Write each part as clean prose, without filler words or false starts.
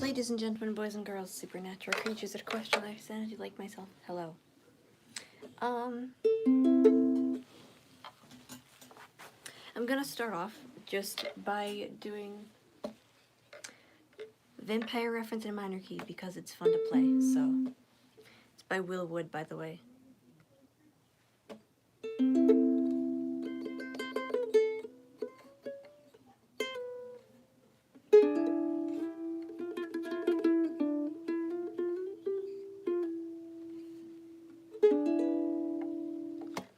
Ladies and gentlemen, boys and girls, supernatural creatures that question life sanity like myself, hello. I'm gonna start off just by doing vampire reference in a minor key because it's fun to play, so. It's by Will Wood, by the way.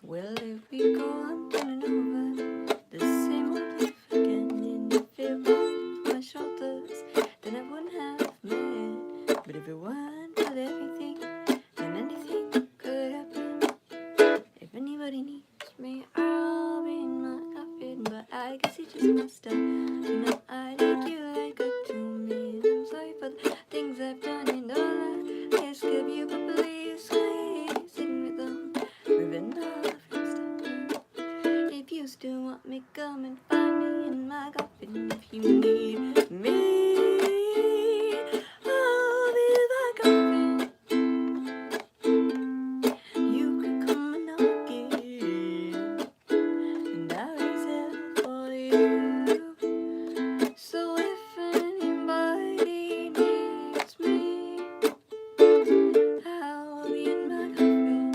Well, if we go on turning over the same old life again, and if it weren't for my shoulders, then I wouldn't have met. But if it weren't for everything, then anything could happen. If anybody needs me, I'll be in my coffin. But I guess you just must have, you know, I need you like a 2 minutes. I'm sorry for the things I've done and all I ask of you, but please stay sitting with them, ribbon off. If you still want me, come and find me in my coffin. If you need me, I'll be in my coffin. You could come and knock it, and I'll raise hell for you. So if anybody needs me, I'll be in my coffin.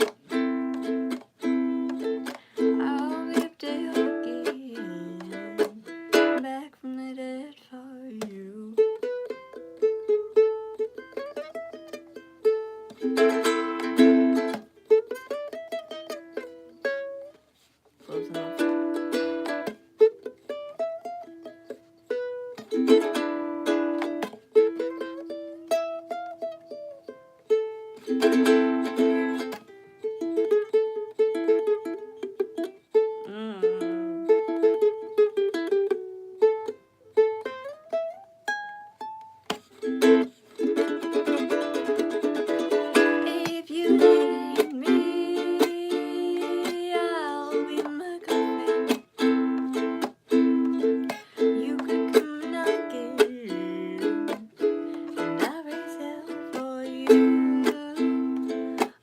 I'll be up there again, back from the dead for you. Closing off. If you need me, I'll be in my coffin. You could come and knock it, and I'll raise hell for you.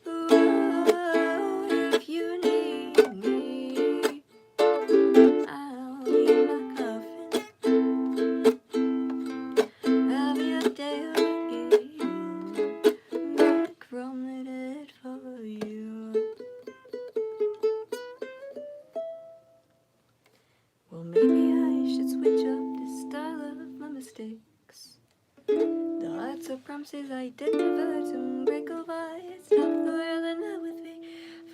Ooh, if you need me, I'll be in my coffin. I'll be up there again, back from the dead for you. Well, maybe I should switch up the style of my mistakes. The hearts of promises I did never to break over. Stop the world and not with me.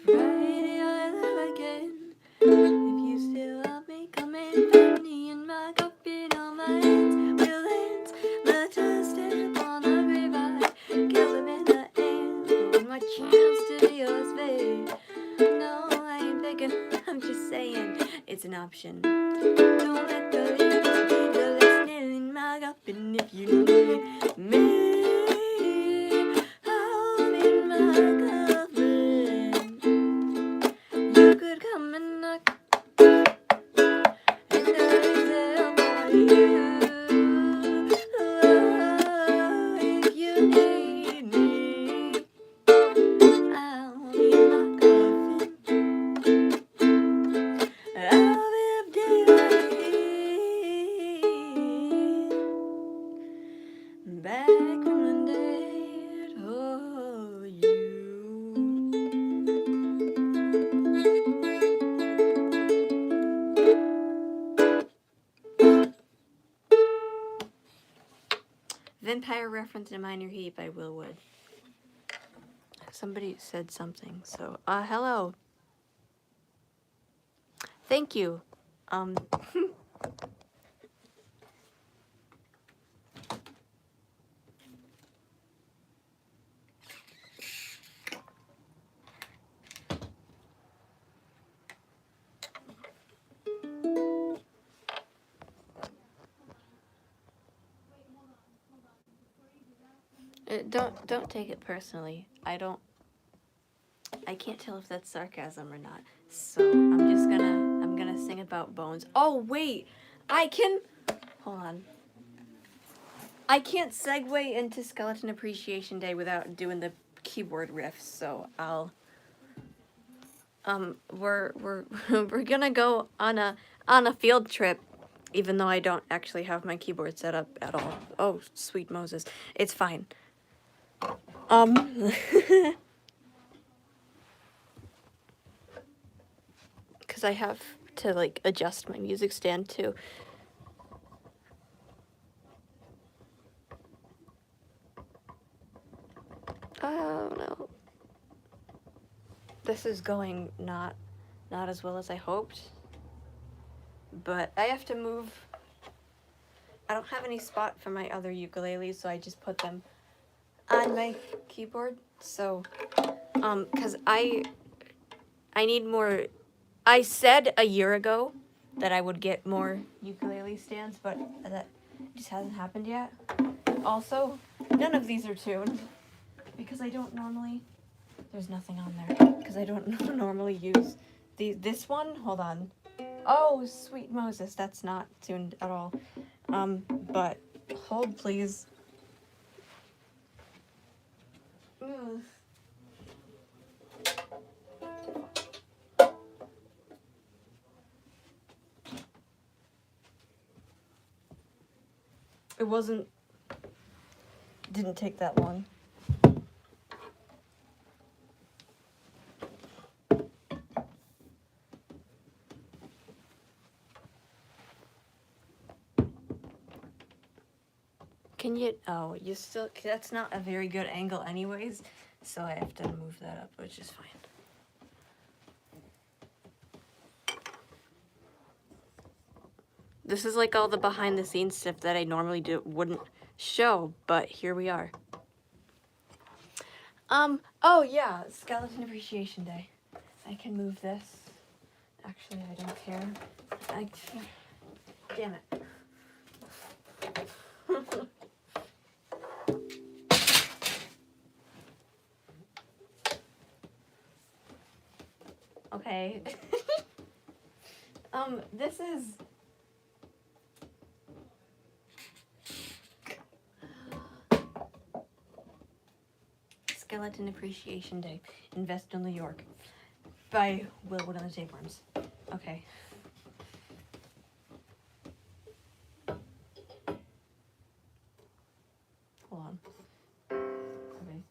Friday I'll love again. If you still love me, come and find me in my coffin. All my hands will dance. The two-step on the grave, I kill them in the end. But my chance to be yours, babe. No, I ain't begging, I'm just saying it's an option. Don't let the leaves be the last nail in my coffin. If you need me, I'll be in my coffin. You could come and knock, and I'll be there for you. Oh, if you need me, I'll be in my coffin. I'll be up there again, back from the dead for you. Vampire reference in a minor key by Will Wood. Somebody said something, so hello. Thank you. Don't take it personally. I can't tell if that's sarcasm or not. So I'm gonna sing about bones. Oh wait, I can. Hold on. I can't segue into Skeleton Appreciation Day without doing the keyboard riff, so I'll we're we're gonna go on a field trip, even though I don't actually have my keyboard set up at all. Oh, sweet Moses. It's fine. Cause I have to like adjust my music stand too. Oh no. This is going not as well as I hoped. But I have to move. I don't have any spot for my other ukuleles, so I just put them on my keyboard. So, cause I need more. I said a year ago that I would get more ukulele stands, but that just hasn't happened yet. Also, none of these are tuned because I don't normally. There's nothing on there because I don't normally use this one. Hold on. Oh, sweet Moses, that's not tuned at all. But hold please. Ugh. It didn't take that long. Can you, oh, you still, that's not a very good angle anyways, so I have to move that up, which is fine. This is like all the behind the scenes stuff that I normally wouldn't show, but here we are. Oh yeah, Skeleton Appreciation Day. I can move this. Actually, I don't care. Damn it. Okay. This is Skeleton Appreciation Day in Vestal, New York by Willwood and the Tapeworms. Okay. Hold on. Okay.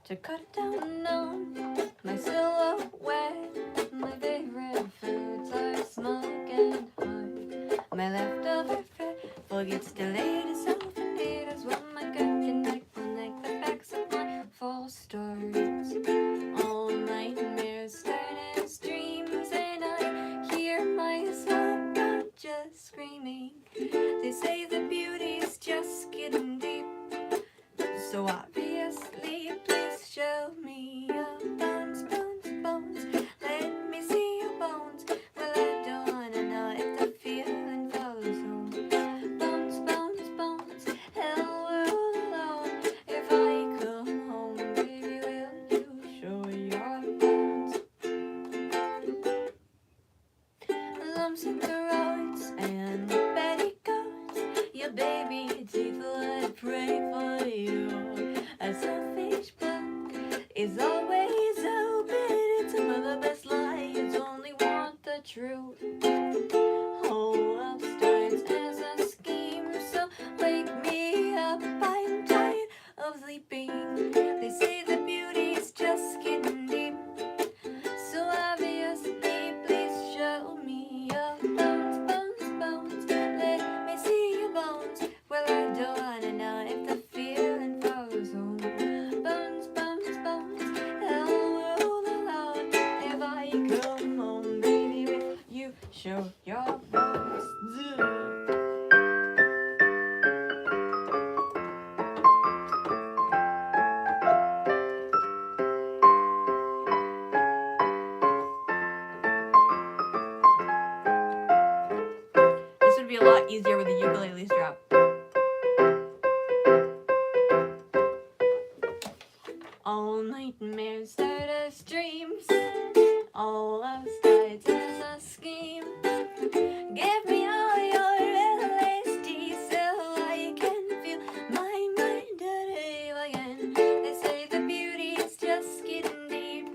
To cut it down on my silhouette, my favorite foods are smug and hard. My leftover fat forgets the latest self-haters when my gut can like the backs of my false starts. All nightmares start as dreams, and I hear myself not just screaming. They say the beauty's just getting deep, so obviously, please show me your bones, bones, bones. Let me see your bones. Well, I don't wanna know if the feeling follows home. Bones, bones, bones. Hell, we're alone. If I come home, baby, will you show your bones? Lumps in throats and petticoats. Your baby teeth would pray for you. A selfish book is always open. It's the best liars only want the truth. Whole love starts as a scheme, so wake me up. I'm tired of sleeping. They say the beauty's just getting deep, so obviously, please show me your bones, bones, bones. Let me see your bones. Well, I don't wanna know if the feeling follows home. Bones, bones, bones. Hell, we're all alone. If I come home, baby, will you show your bones? This would be a lot easier with the ukuleles drop. All nightmares start as dreams. All love starts as a scheme. Give me all your LSD so I can feel my mind at again. They say the beauty is just getting deep.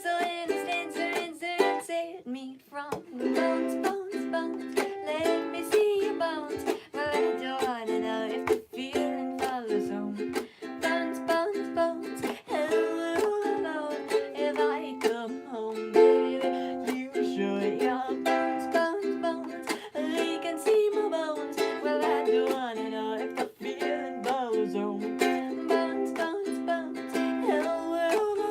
So in a stanza, set me from bones, bones, bones. Let me see your bones. Well, I don't wanna know if the feeling follows home. Bones, bones, bones. Hello, alone. If I come home, baby, you show your bones, bones, bones. I can see my bones. Well, I don't wanna know if the feeling follows home. Bones, bones, bones. Hello,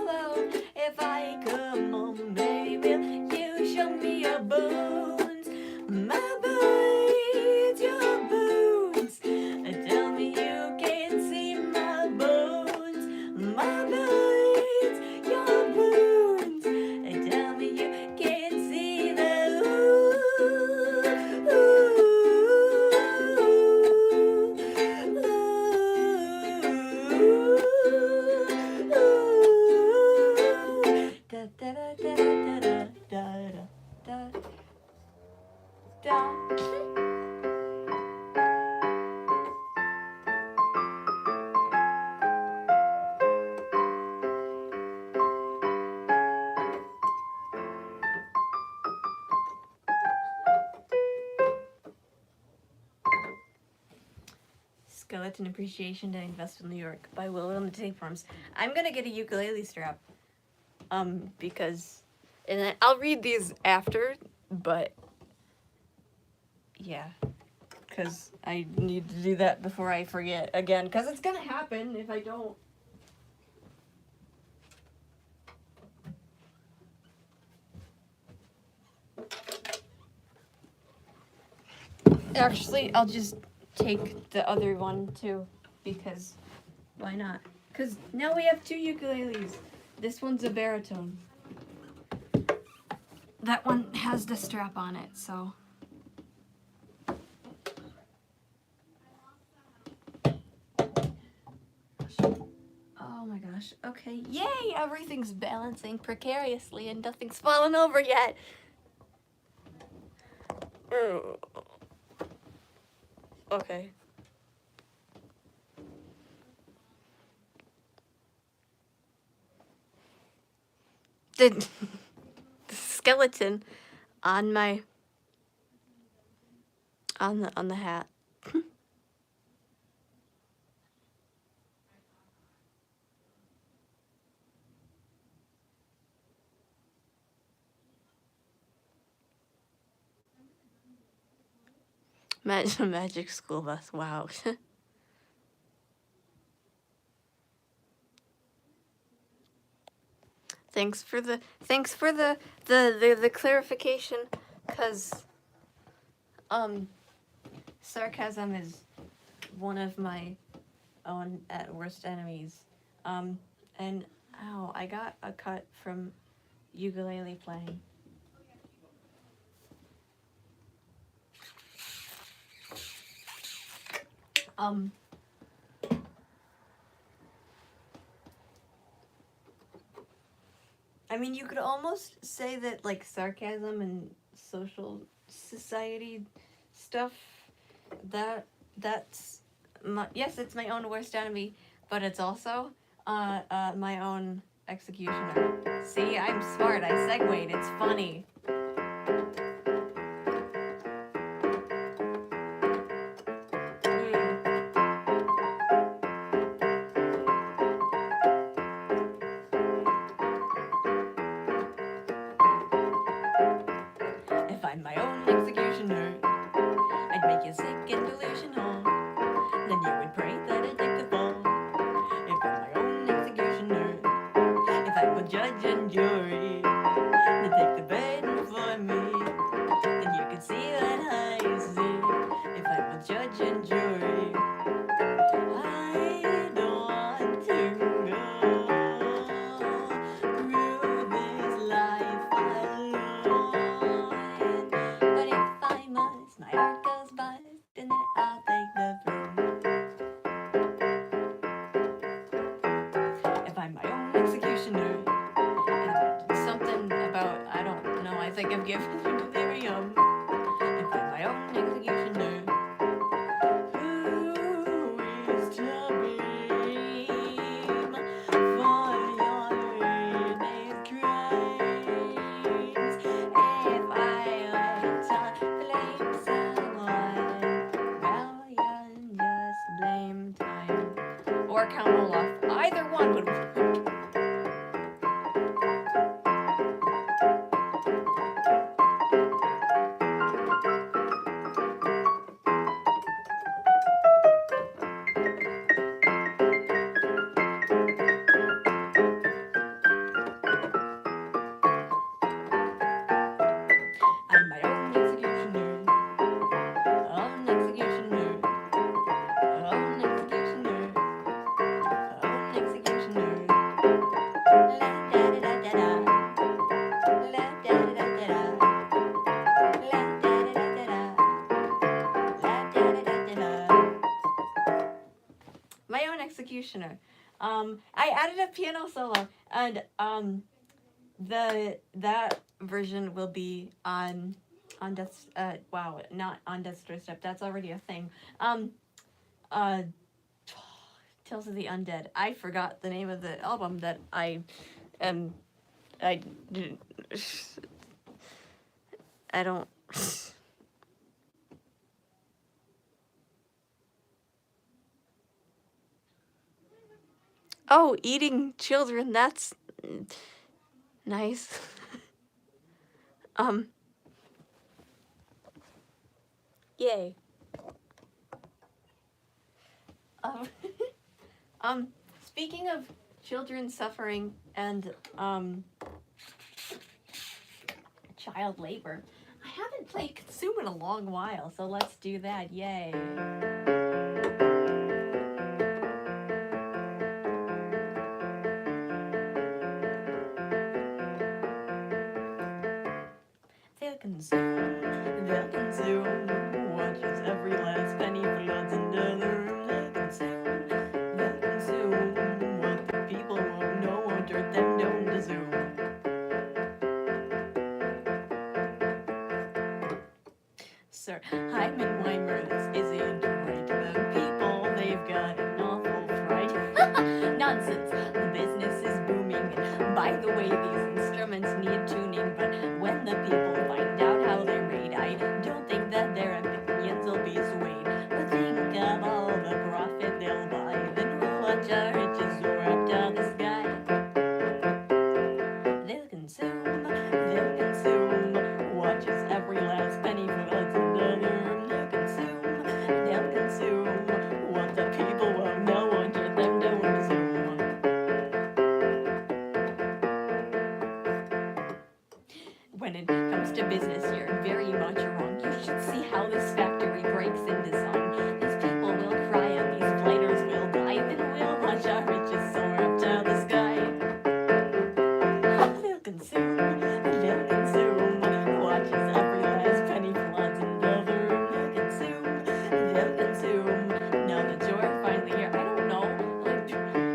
alone. If I come home, baby, you show me your bones. My bones, your bones. Tell me you can see my bones. My bones, your bones. Tell me you can see the da da da da da da da da da. Skeleton Appreciation Day in Vestal, New York by Willow and the Tapeworms. I'm gonna get a ukulele strap. Because, and I'll read these after, but yeah, because I need to do that before I forget again, because it's gonna happen if I don't. Actually, I'll just take the other one too, because why not? Because now we have two ukuleles. This one's a baritone. That one has the strap on it, so. Oh my gosh. Okay. Yay! Everything's balancing precariously and nothing's fallen over yet. Okay. The skeleton on my on the hat. Magic school bus. Wow. Thanks for the clarification, cause sarcasm is one of my own at worst enemies. And ow, I got a cut from ukulele playing. I mean, you could almost say that, like, sarcasm and social society stuff, that's yes, it's my own worst enemy, but it's also my own executioner. See, I'm smart. I segued. It's funny. If I'm my own executioner, I'd make you sick and delusional. Then you would pray that I'd take the fall. If I'm my own executioner, if I'm a judge and jury, then take the burden for me. Then you can see that I see. If I'm a judge and jury, I don't want to go through this life alone. But if I must, my heart goes bust, and then I'll take the throne. If I'm executioner. And something about, I don't know, I think I've given you delirium. And I'm my own executioner. Who is to blame for your day's crimes? If I were to blame someone, well, you just blame time. Or Count Olaf. Either one would work. I'm my own executioner. Own executioner. Own executioner. Own executioner. La da da da da da. La da da da da da. La da da da da da. La da da da da da. My own executioner. I added a piano solo, and that version will be on Death. Wow, not on Death's Doorstep. That's already a thing. Uh, Tales of the Undead. I forgot the name of the album that I didn't. I don't. Oh, eating children. That's nice. Yay. Speaking of children suffering and child labor, I haven't played Consume in a long while, so let's do that. Yay. They'll consume, watches every last penny floods into the room. They'll consume, what the people won't know won't hurt them, don't assume. Sir Hyman Weimer, this isn't right. The people, they've got an awful fright. Nonsense, the business is booming. By the way, these instruments need tuning, but when the people find out how they're made, I don't think that their opinions will be swayed. But think of all the profit they'll buy, then we'll watch our riches soar up to the sky. They'll consume, watches every last penny floods into the room. They'll consume, what the people won't know won't hurt them, don't assume. When it comes to business, you're very much wrong. You should see how this factory breaks into song. These people will cry and these blighters will die. Then we'll watch our riches soar up to the sky. They'll consume, watches every last penny floods into the room. They'll consume, now that you're finally here. I don't know,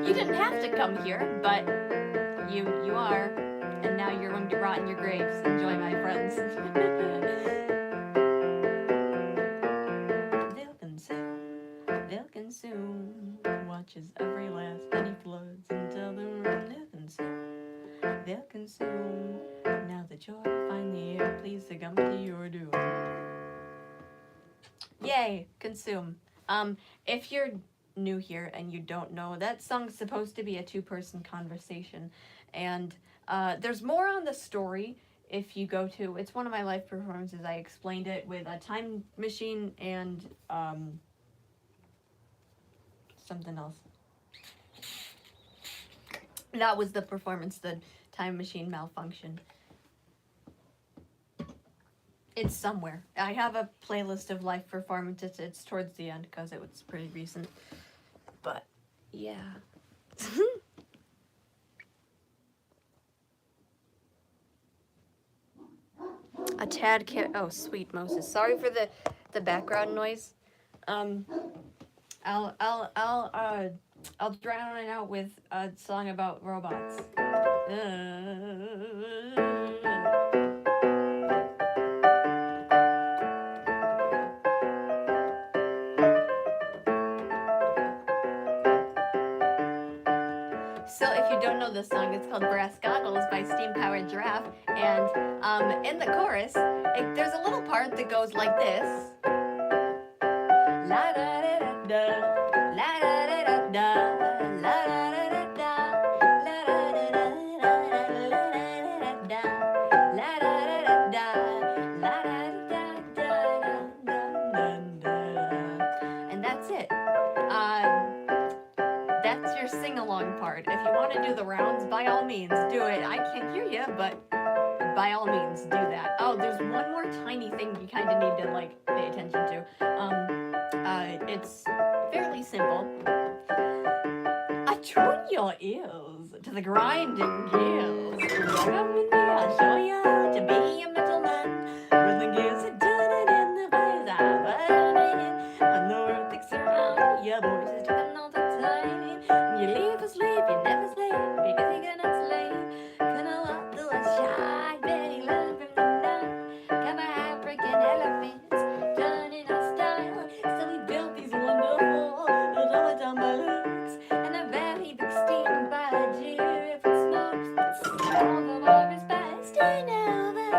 you didn't have to come here, but you are. And now you're going to rot in your graves. Enjoy, my friends. They'll consume, watches every last penny floods into the room. They'll consume, now that you're finally here, please succumb to your doom. Yay, consume. If you're new here and you don't know, that song's supposed to be a two-person conversation, and there's more on the story if you go to, it's one of my live performances. I explained it with a time machine and something else. That was the performance, the time machine malfunction. It's somewhere. I have a playlist of live performances. It's towards the end because it was pretty recent. But yeah. A tad oh, sweet Moses. Sorry for the background noise. I'll I'll drown it out with a song about robots. So if you don't know this song, it's called Brass Goggles by Steam Powered Giraffe. And in the chorus, there's a little part that goes like this. La da da da da, la da da da da, la da da da da, la da da da da, la da da da da, la da da da da, and that's it. That's your sing-along part. If you want to do the rounds, by all means, do it. I can't hear you, but by all means, do that. Oh, there's one more tiny thing you kind of need to like pay attention to. It's fairly simple. Attune your ears to the grinding gears. Come with me, I'll show you how to be a metal man. When the gears are turning and the fires are burning, and the world thinks around, your voice is talking all the time. You leave asleep, you never sleep, because you cannot sleep. Gonna walk through a shy, very learn from the night. Come African elephants, turning our style. So we built these wonderful automaton balloons, and a very big steam by a giraffe and smokes. All the war is past and over.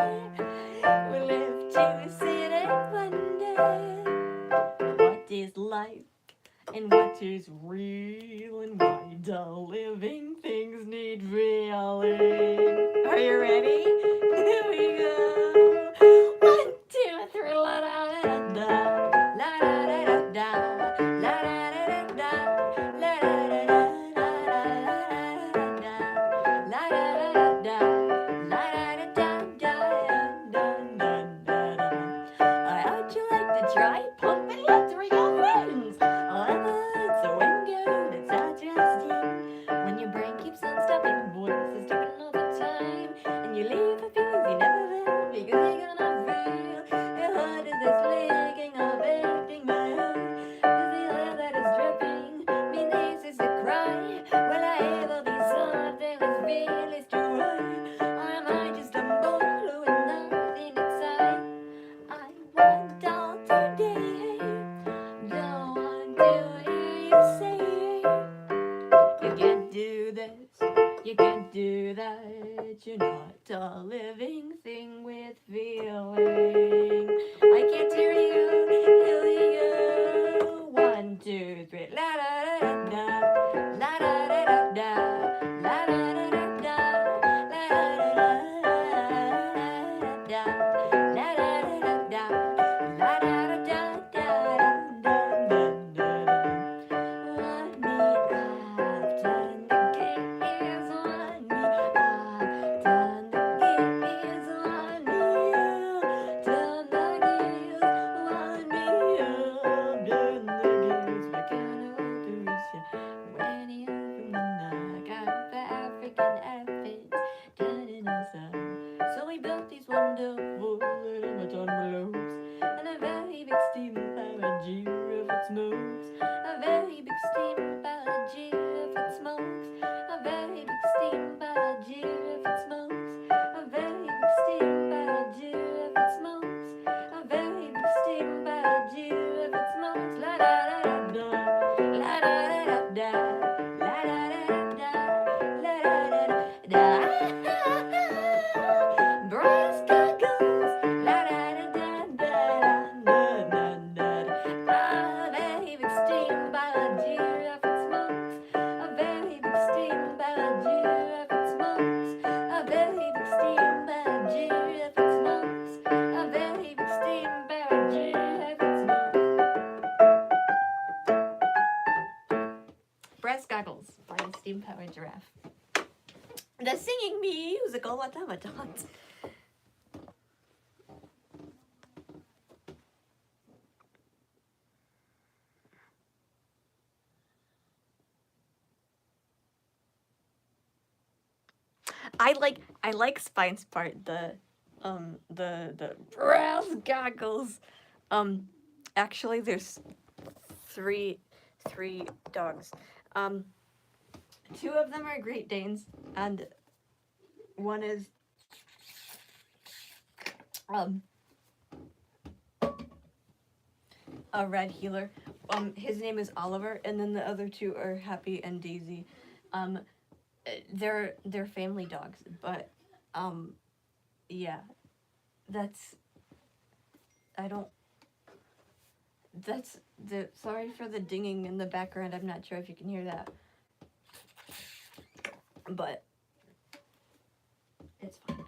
We live to see it one day. What is life? And what is real, and why do living things need feeling? Are you ready? Here we go. 1, 2, 3, la da da da, la da da da, la da da da, la da da da, la da da da, la da da da, how'd you like to try pumping it through your veins? It's a wind good, it's not just in. When your brain keeps on stopping, voices talking all the time, and you leave a fuse you never feel, because you're gonna feel your heart is this leaking of aching my head. Is the oil that is dripping, mean this is a cry? Will I ever be something with feelings to hide? Or am I just a bottle with nothing inside? I want all today. Don't want to hear you say you can't do this, you can't do that. You're not a living thing with feeling. I can't hear you. Here we go. 1, 2, 3. La da da da, la da da da, la da da da, la da da da, la da da da, la da da da, da da da. Want me, I've turned the gears on me. I've turned the gears on me. Turn the gears on me. I've turned the gears. We're gonna lose ya when you from the knock out the African elephants turning us out. So we built these wonderful automaton balloons, and a very big steam powered giraffe it smokes. A very big steam powered giraffe it smokes. A very big steam powered giraffe it smokes. A very big steam powered giraffe it smokes. A very big steam powered giraffe it smokes. La da da da, la da da da, la da da da, la da da da. Brass goggles, la da da da da da da da. A very big steam powered giraffe it smokes. A very big steam powered giraffe it smokes. A very big steam powered giraffe it smokes. A very big steam powered giraffe it smokes. Brass Goggles by Steam Powered Giraffe. The singing musical automatons. I like Spine's part, the brass goggles. Actually there's three dogs. Two of them are Great Danes, and one is a red healer. His name is Oliver, and then the other two are Happy and Daisy. They're family dogs, but yeah, that's I don't. That's the sorry for the dinging in the background. I'm not sure if you can hear that, but it's fine.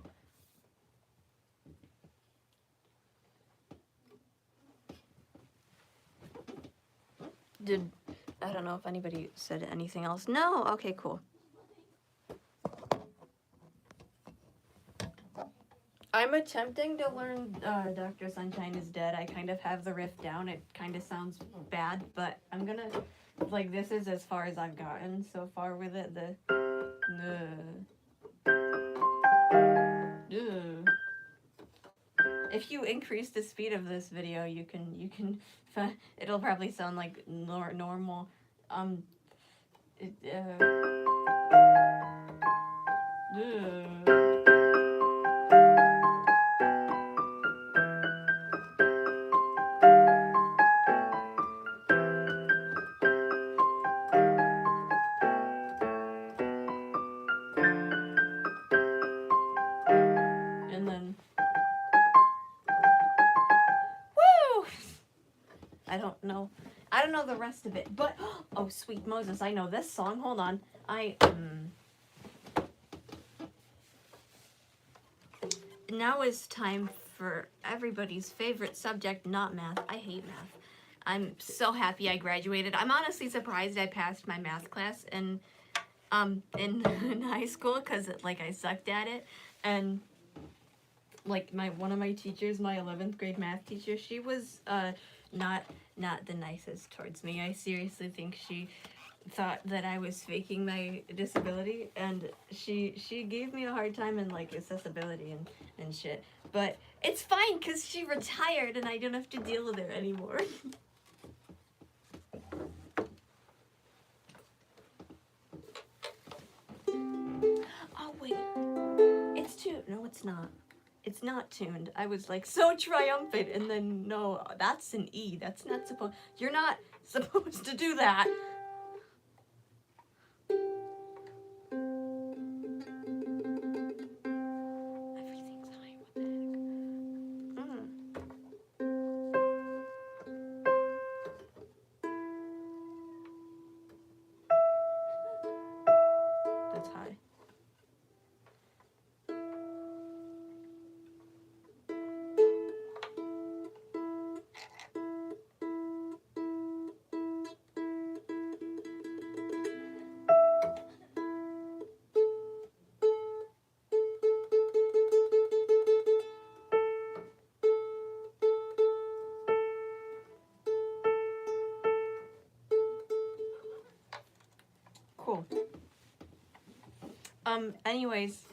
I don't know if anybody said anything else. No? Okay, cool. I'm attempting to learn Dr. Sunshine is Dead. I kind of have the riff down. It kind of sounds bad, but I'm gonna, like, this is as far as I've gotten so far with it. If you increase the speed of this video, you can, it'll probably sound like normal. And then, woo! I don't know the rest of it, but oh sweet Moses, I know this song. Hold on, now is time for everybody's favorite subject, not math. I hate math. I'm so happy I graduated. I'm honestly surprised I passed my math class in high school, because like I sucked at it. And like one of my teachers, my 11th grade math teacher, she was not the nicest towards me. I seriously think she thought that I was faking my disability, and she gave me a hard time in like accessibility and shit. But it's fine, because she retired and I don't have to deal with her anymore. Oh wait, it's tuned. No, it's not. It's not tuned. I was like so triumphant, and then no, that's an E. That's not supposed. You're not supposed to do that. Everything's high. What the heck? That's high. Cool. Anyways.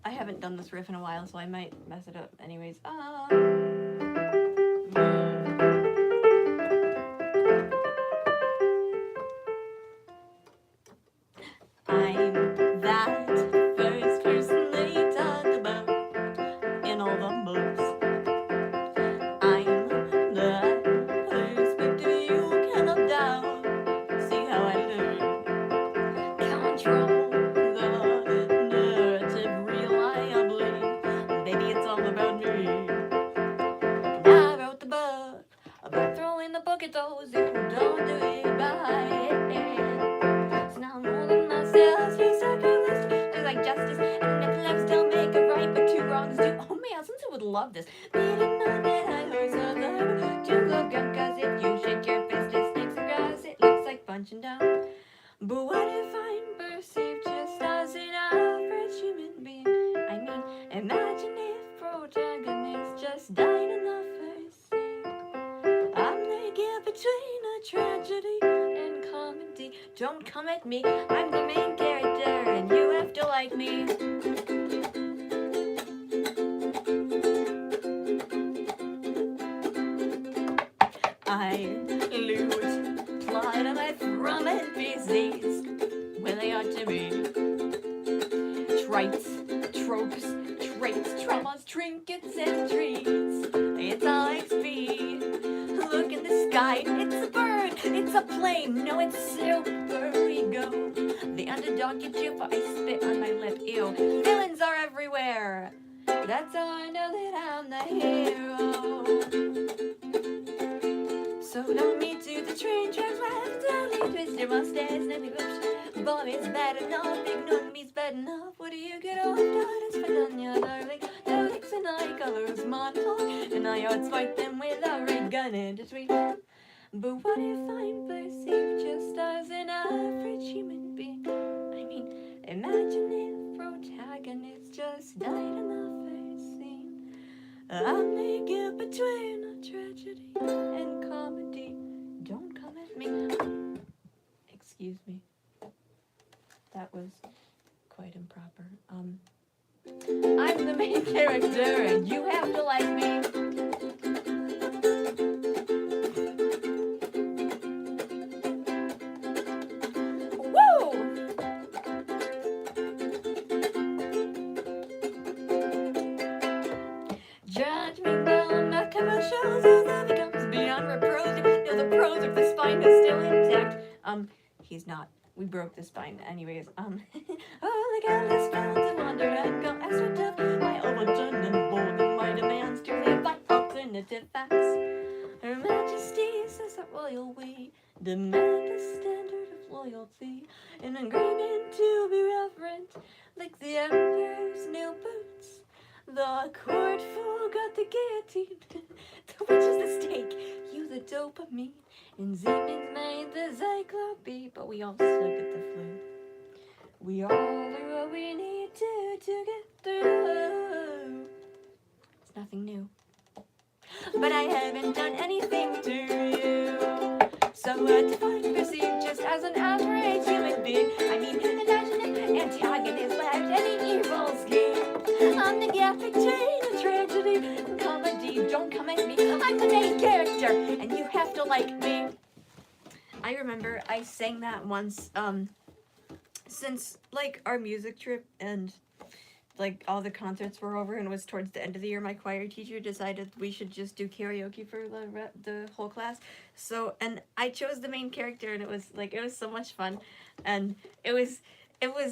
I haven't done this riff in a while, so I might mess it up. Anyways. I'm that first person they talk about in all the books. I'm that perspective you cannot doubt. See how I learn. Control the narrative reliably. Baby, it's all about me. And I wrote the book about throwing the book at those who don't do it by hand. So now I'm holding myself, you circulars, there's like justice, and if lefts don't make a right, but two wrongs do. Oh man, Sunset would love this. Beating on that high horse of love, to go gun, cause if you shake your fist at snakes and grass, it looks like punching down. But what if I'm perceived just as an average human being? I mean, imagine if protagonists just died in the first scene. I'm the gap between a tragedy and comedy. Don't come at me, I'm the main character, and you have to like me. lot of my from NPCs where they ought to be. Trites, tropes, traits, traumas, trinkets, and treats. It's all XP. Look in the sky, it's a bird, it's a plane, no, it's super ego. The underdog gets you, but I spit on my lip, ew. Villains are everywhere. That's how I know that I'm the hero. So don't meet to the train tracks, left, down, twist your mustache, snippy lips. Bobby's bad enough, ignore me's bad enough. What do you get off? Daughters for Dunya, darling. Alex and I colors monologue, and I outfight them with a ray gun and a tweet. But what if I'm perceived just as an average human being? I mean, imagine if protagonists just died in the first scene. I'm naked between a tragedy and comedy. Don't come at me. Excuse me. That was quite improper. I'm the main character and you have to like me. Judge me down, my cover shows as that becomes beyond reproach. No, the pros of the spine is still intact. He's not. We broke the spine anyways. Oh, the catalyst found to wander and go extra tough. My overturned and bold and my demands to live by alternative facts. Her Majesty says that royal we demand a standard of loyalty, an agreement to be reverent, like the Emperor's new boots. The court forgot the guillotine, the witch is the stake, you the dopamine, and Siemens made the Zyclope, but we all suck at the flu. We all do what we need to get through. It's nothing new, but I haven't done anything to you. So what if I'm perceived just as an average human being? I mean, imagine if antagonist lacked any evil scheme. I'm the gap between a tragedy and comedy. Don't come at me, I'm the main character, and you have to like me. I remember I sang that once, since, like, our music trip and, like, all the concerts were over and it was towards the end of the year, my choir teacher decided we should just do karaoke for the whole class. So, and I chose the main character, and it was so much fun, and it was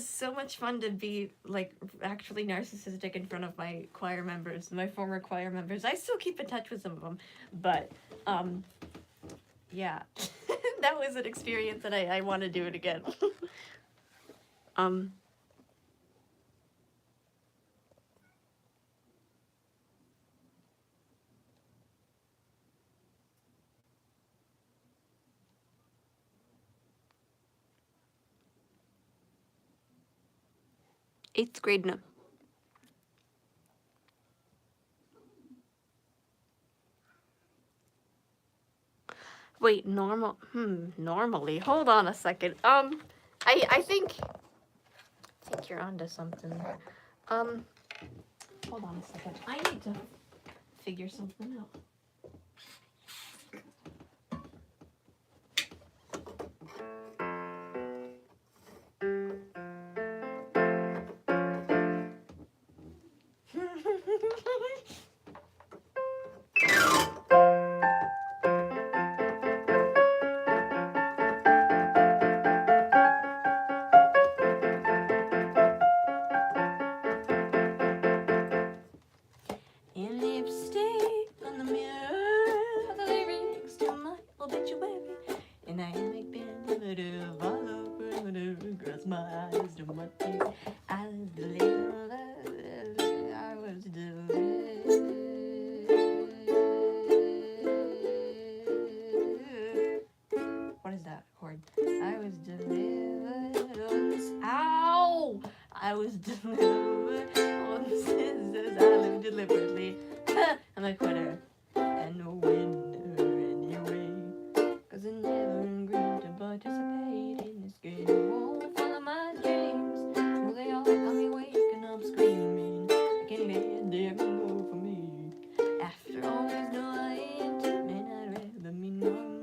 so much fun to be, like, actually narcissistic in front of my choir members, my former choir members. I still keep in touch with some of them, but, yeah, that was an experience, and I want to do it again. Eighth grade now. Wait, normally. Hold on a second. I think you're onto something. Hold on a second. I need to figure something out. In lipstick on the mirror, the lyrics to my obituary. And I make primitive, all over primitive, cross my eyes to my teeth. I was delivered, I was delivered. What is that chord? I was delivered on this. Ow! I was delivered on scissors. I live deliberately. I'm a quitter and a winner anyway. Cause I never agreed to participate in this game. I won't follow my dreams. Well, they all got me waking up screaming. I can't get there and go for me. After all, there's no intimate. I'd rather be numb.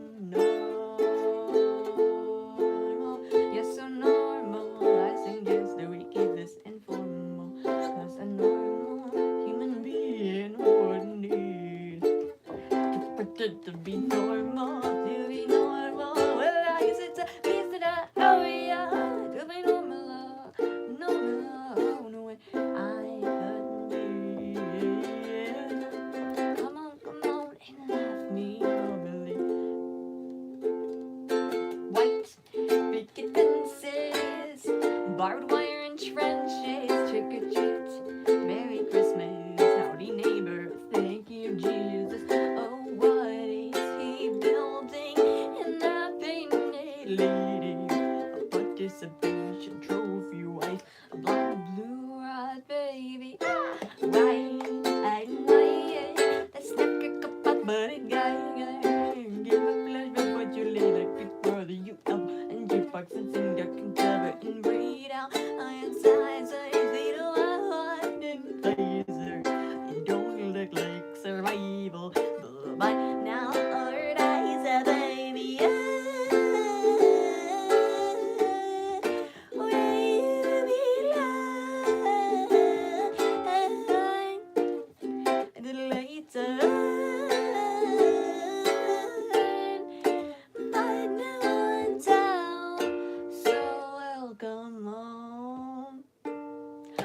barbed wire and trenches, trick or treat, Merry Christmas, howdy neighbor, thank you Jesus. Oh, what is he building? And I painted lady, a participation trophy wife, a blonde blue-eyed baby, white and white, the snap up a buddy guy, give a flash before you lay like big brother you up, and jukebox and sing duck and cover and breed out, iron size, little I didn't laser, you don't look like survival, but now our eyes are baby,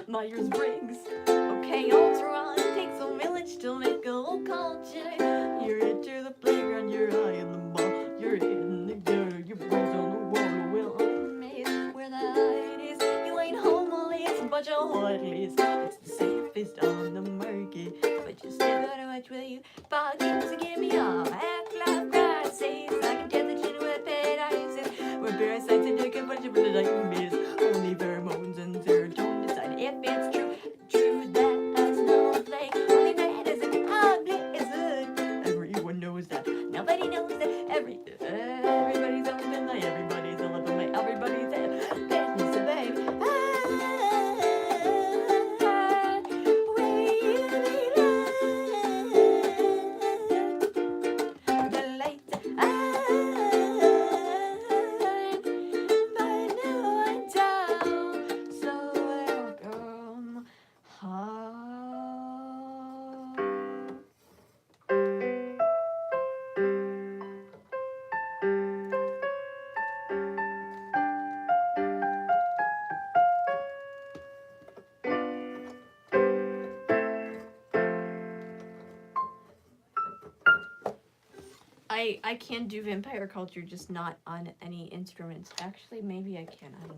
Myers-Briggs, okay, Ultron, takes a village to make a whole culture. You're into the playground, you're high in the ball, you're in the gutter, your brains on the wall. Well, I'm amazed where the hide is. You ain't homeless, but you're heartless. It's the safest on the market, but you still gotta watch where you pockets to give me all half-life crisis. I can tell that you know what parasites, where parasites and take a bunch of blood like miss. Only pheromones and serotonin decide if it's true that a snowflake only matters if ugly is good. Everyone knows that. Nobody knows that. Everybody's always been like everybody's all up in my everybody's business, so baby. I can do vampire culture, just not on any instruments. Actually, maybe I can. I don't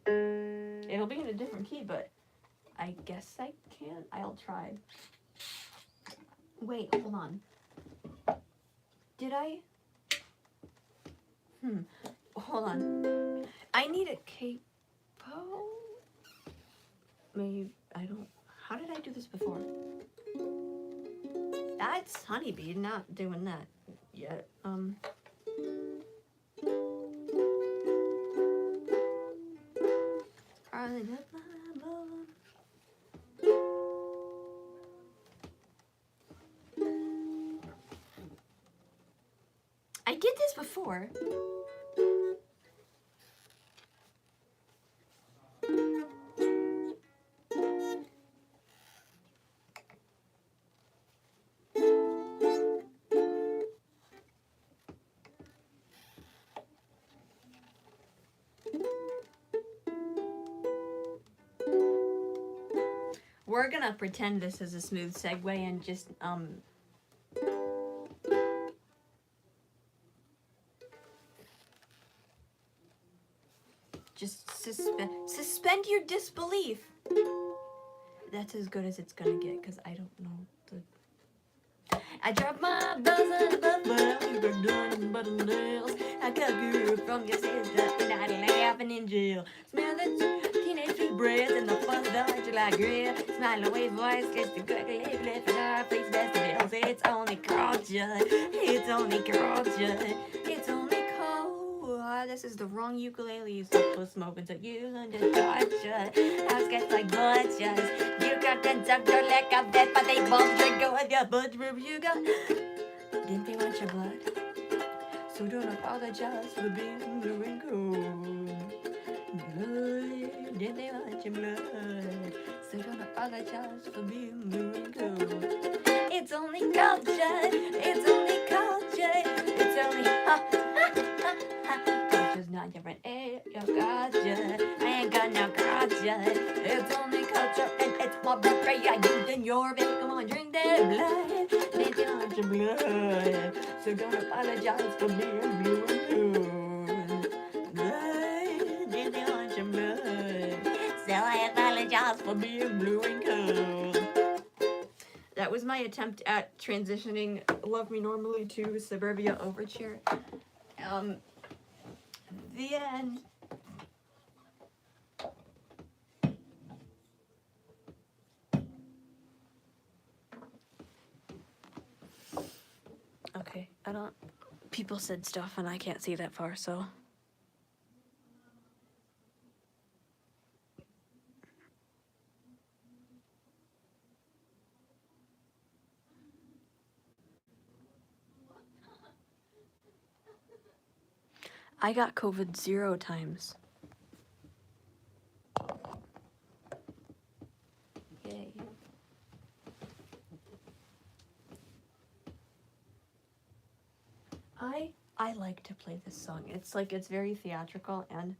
know. It'll be in a different key, but I guess I can. I'll try. Wait, hold on. Did I? Hold on. I need a capo. Maybe I don't. How did I do this before? That's Honeybee, not doing that yet. I did this before. We're gonna pretend this is a smooth segue and just suspend your disbelief. That's as good as it's gonna get, because I don't know the. I dropped my dozen of button nails. I cut you from your sister, and I laughing in jail. Smell the teenage sweet breath and the fuzz that you like grill. Smile away, voice gets the good live, lifting our face, best of bills. It's only culture. It's only culture. It's only cold. This is the wrong ukulele. So smoking, so you learn to torture. House gets like butchers. You got the doctor like a vet, but they both drink with your blood rib. You got. Didn't they want your blood? So don't apologize for being blue and cold. Blood, did they want your blood? So don't apologize for being blue and cold. It's only culture. It's only culture. It's only culture's not different. Your culture. I ain't got no culture. It's only culture and it's my birthday. I used in your bed. Come on, drink that blood. Did they want your blood? So don't apologize for being blue and cold. Blood, did they want your blood? apologize for being blue and cold. That was my attempt at transitioning Love Me Normally to Suburbia Overture. The end. Okay, I don't... People said stuff and I can't see that far, so... I got COVID 0 times. Yay. I like to play this song. It's like, it's very theatrical and...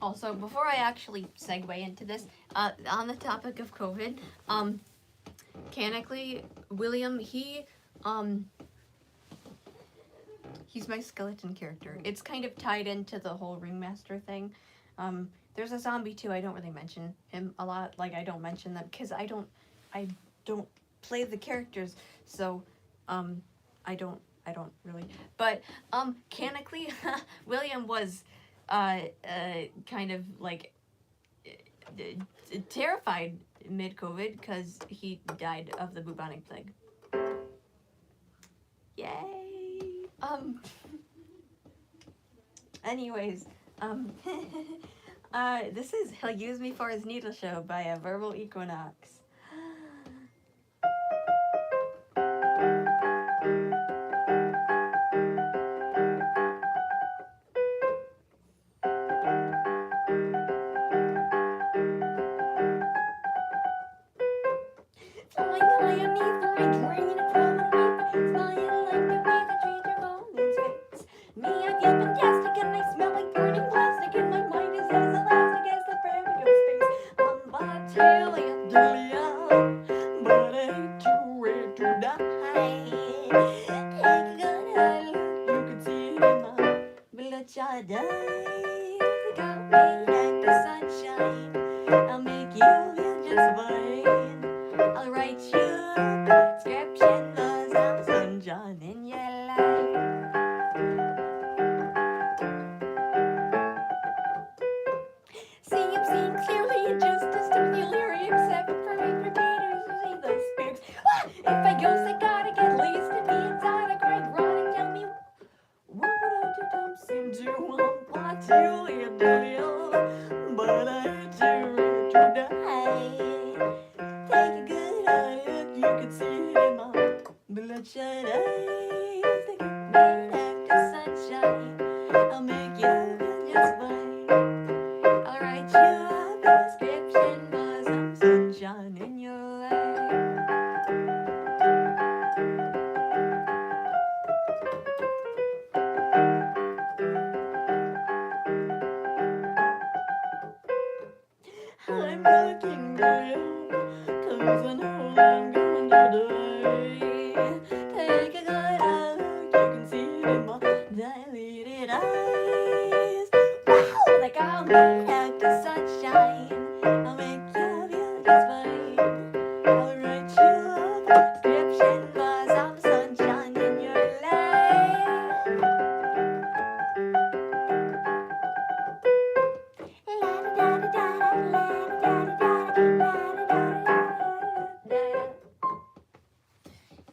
Also, before I actually segue into this, on the topic of COVID, canonically, William, he's my skeleton character. It's kind of tied into the whole Ringmaster thing. There's a zombie too. I don't really mention him a lot. Like, I don't mention them because I don't play the characters, so I don't really. But canonically, William was kind of like terrified mid-COVID because he died of the bubonic plague. Yay! Anyways, this is He'll Use Me for His Needle Show by a Verbal Equinox.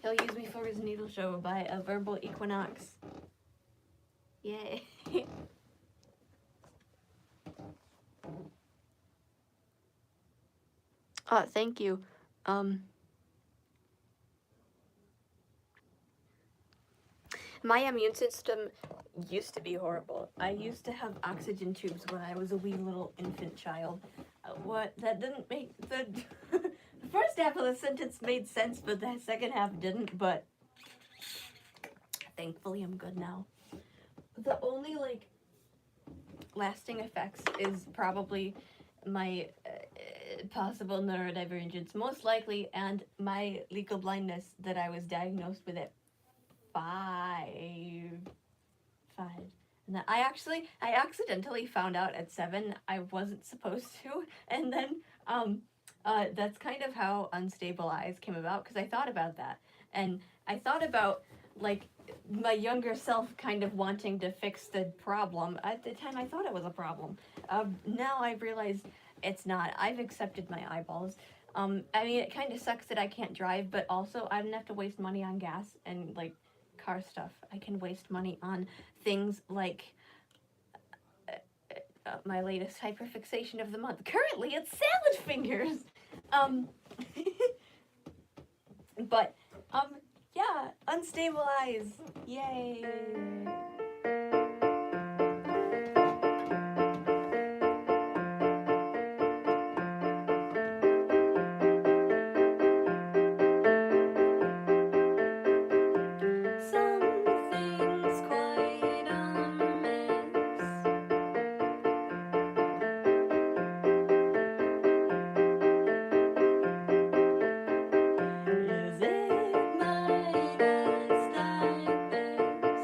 He'll Use Me for His Needle Show by a Verbal Equinox. Yay. Thank you. My immune system used to be horrible. I used to have oxygen tubes when I was a wee little infant child. That didn't make the the first half of the sentence made sense, but the second half didn't. But thankfully, I'm good now. The only lasting effects is probably my possible neurodivergence, most likely, and my legal blindness that I was diagnosed with at 5. And then I accidentally found out at 7 I wasn't supposed to, and then that's kind of how Unstable Eyes came about, because I thought about that, and I thought about like my younger self kind of wanting to fix the problem. At the time, I thought it was a problem. Now I realize it's not. I've accepted my eyeballs. I mean, it kind of sucks that I can't drive, but also I don't have to waste money on gas and like car stuff. I can waste money on things like my latest hyperfixation of the month. Currently, it's salad fingers. Um, but yeah, Unstable Eyes. Yay. Something's quite amiss. Is it my dust like this?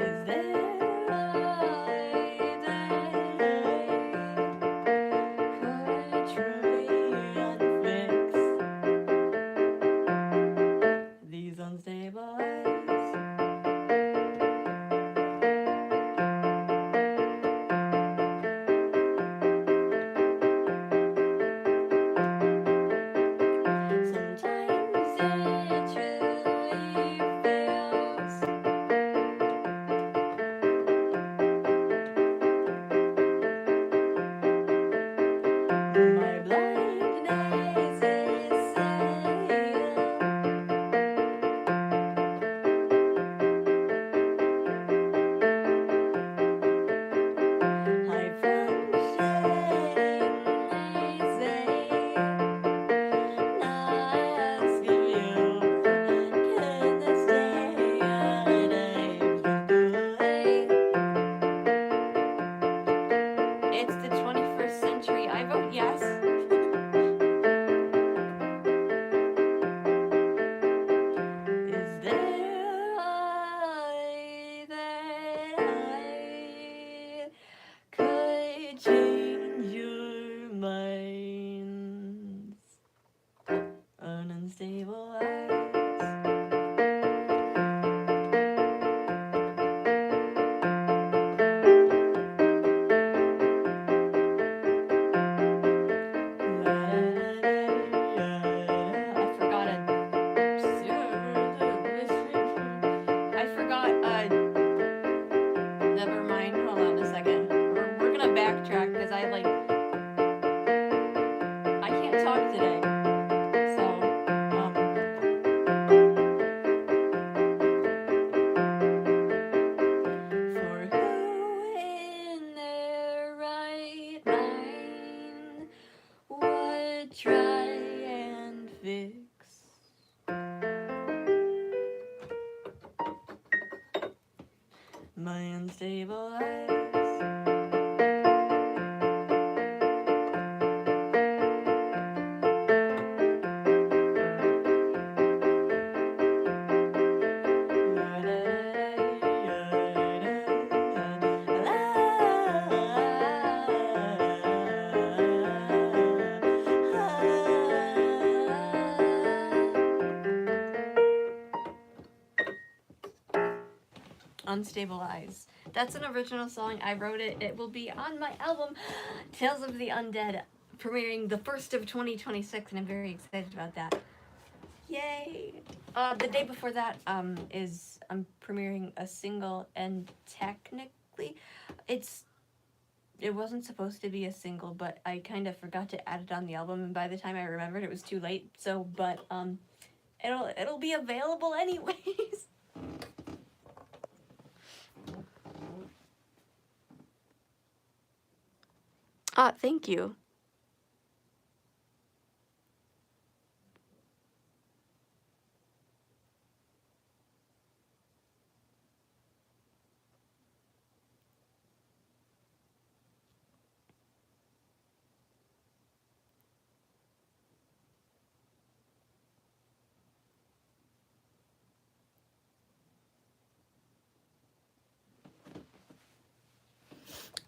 Is there a way that I could truly unfix these unstable eyes? Sometimes it truly feels my blindness is sail. High functioning, they say. Now I ask of you, can this day and age be good? It's the 21st century. I vote yes. Is there a way that I could change your minds? An unstable eyes. I forgot never mind. Hold on a second. We're gonna backtrack because I can't talk today. So, for who in their right mind would try and fix my unstable eyes? Unstable Eyes. That's an original song. I wrote it. It will be on my album, Tales of the Undead, premiering the 1st of 2026, and I'm very excited about that. Yay! The day before that is I'm premiering a single, and technically, it wasn't supposed to be a single, but I kind of forgot to add it on the album, and by the time I remembered, it was too late. So, but it'll be available anyways. Thank you.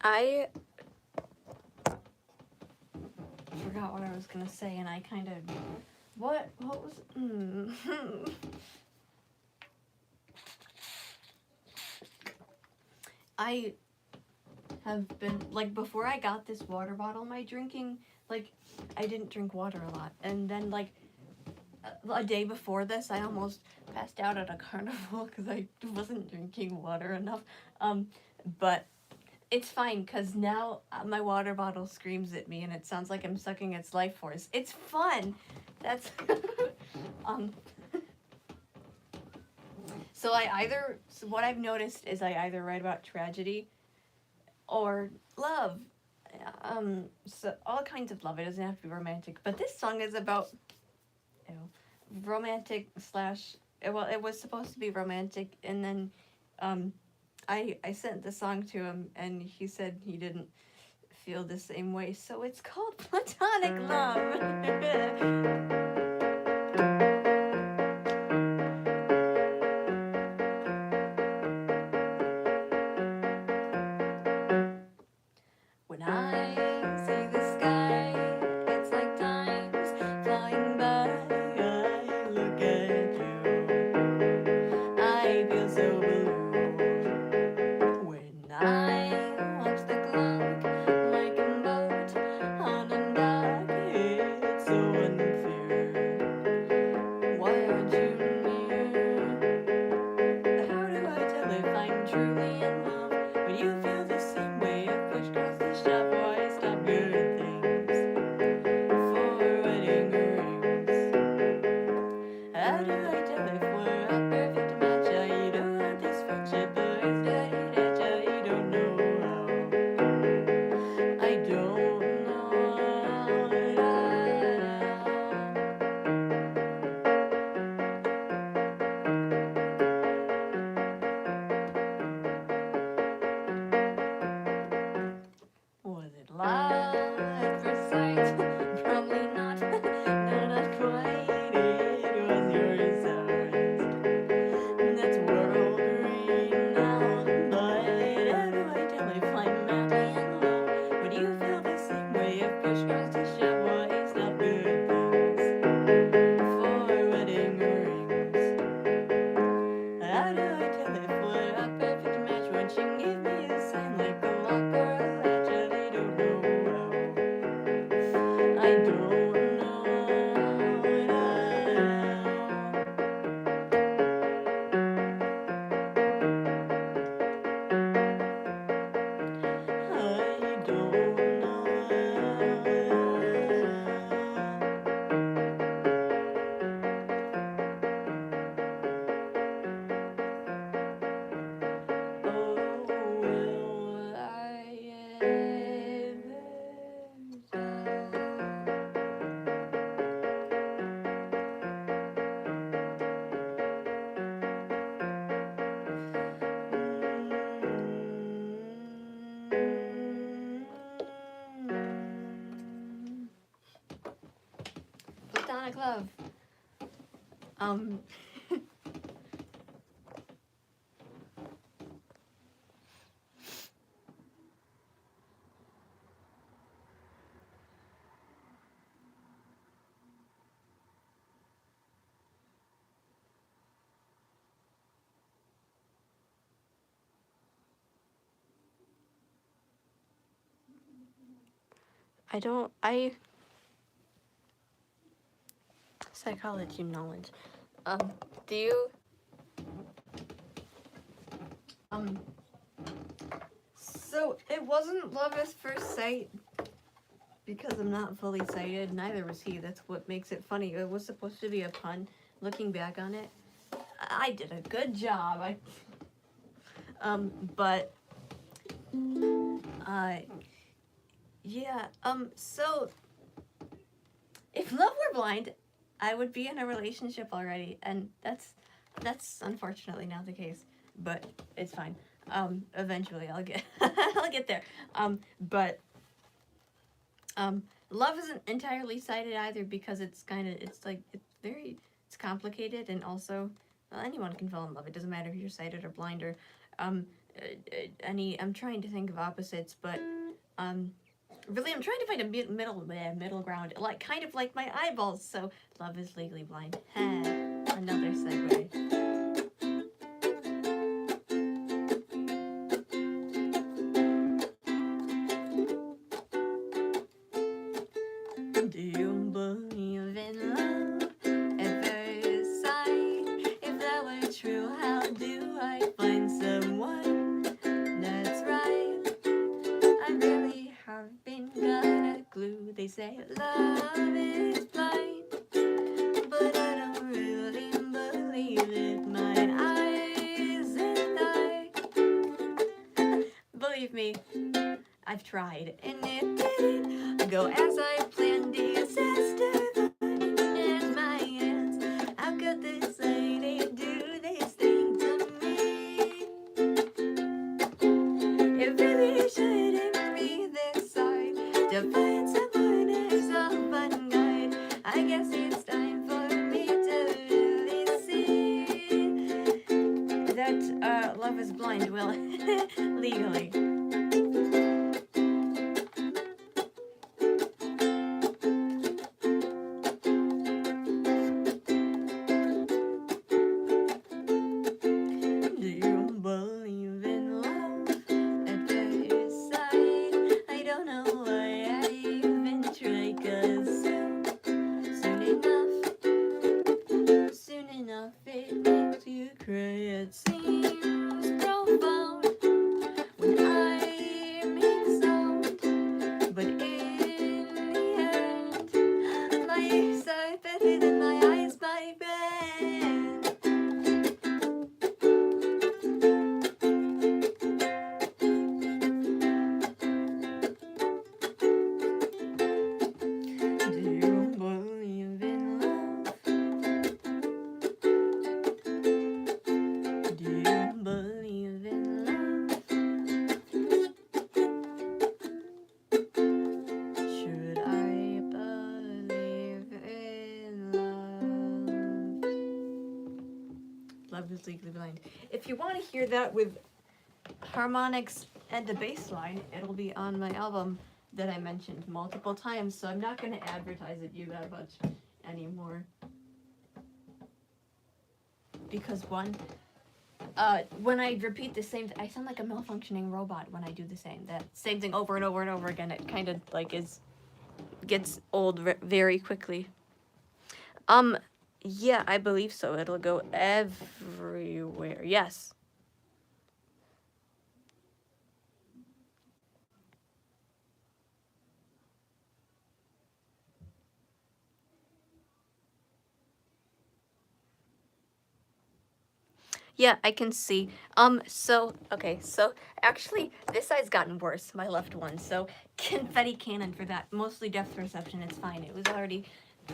I forgot what I was gonna say, and I kind of what was I have been like before I got this water bottle. My drinking like I didn't drink water a lot, and then like a day before this, I almost passed out at a carnival because I wasn't drinking water enough. But it's fine because now my water bottle screams at me and it sounds like I'm sucking its life force. It's fun. That's um. So what I've noticed is I either write about tragedy or love. So all kinds of love. It doesn't have to be romantic, but this song is about romantic slash. Well, it was supposed to be romantic, and then I sent the song to him, and he said he didn't feel the same way. So it's called Platonic Love. When I see the sky, it's like time's flying by. I look at you, I feel so blue. When I watch the clock like a boat on a dock, it's so unclear. Why aren't you near? How do I tell if I'm truly in love? When you feel the same way, if push comes to shove, why stop good things for wedding rings? How do I tell if we're a perfect match? I don't want this friendship, but instead I don't know how. I don't know how. Was it love at first sight? Probably not. No, not quite. It was your sound. That's world renowned. But how do I tell if I'm madly in love? Would you feel the same way if push comes to shove? Why stop good things for wedding rings? How do I tell if we're a perfect match? When she gave me a sign like a lock or a latch, I don't know how. I don't know I don't know. Oh, will I ever Platonic Love. Um, I psychology knowledge. Do you, um, so it wasn't love at first sight because I'm not fully sighted, neither was he. That's what makes it funny. It was supposed to be a pun. Looking back on it, I did a good job. But, yeah, so if love were blind, I would be in a relationship already, and that's unfortunately not the case, but it's fine. Eventually I'll get I'll get there. But love isn't entirely sighted either because it's complicated, and also anyone can fall in love. It doesn't matter if you're sighted or blind or I'm trying to think of opposites, but really, I'm trying to find a middle ground, like kind of like my eyeballs. So, Love is Legally Blind. Another segue. Do you believe in love at first sight? If that were true, how do I find someone that's right? I really haven't got a clue. They say love is blind, but I don't really believe it. My eyes and believe me, I've tried, and it didn't go as I planned. Disaster in my hands. How could this lady do this thing to me? It really shouldn't be this hard to find someone who's a fun guide. I guess it's time for me to really see that Love is Blind will legally. Love is Legally Blind. If you want to hear that with harmonics and a bass line, it'll be on my album that I mentioned multiple times, so I'm not going to advertise it you that much anymore. Because when I repeat the same, I sound like a malfunctioning robot when I do the same thing over and over and over again. It kind of like gets old very quickly. Yeah, I believe so. It'll go everywhere. Yes. Yeah, I can see. So, okay, so actually, this side's gotten worse, my left one. So, confetti cannon for that. Mostly depth perception, it's fine. It was already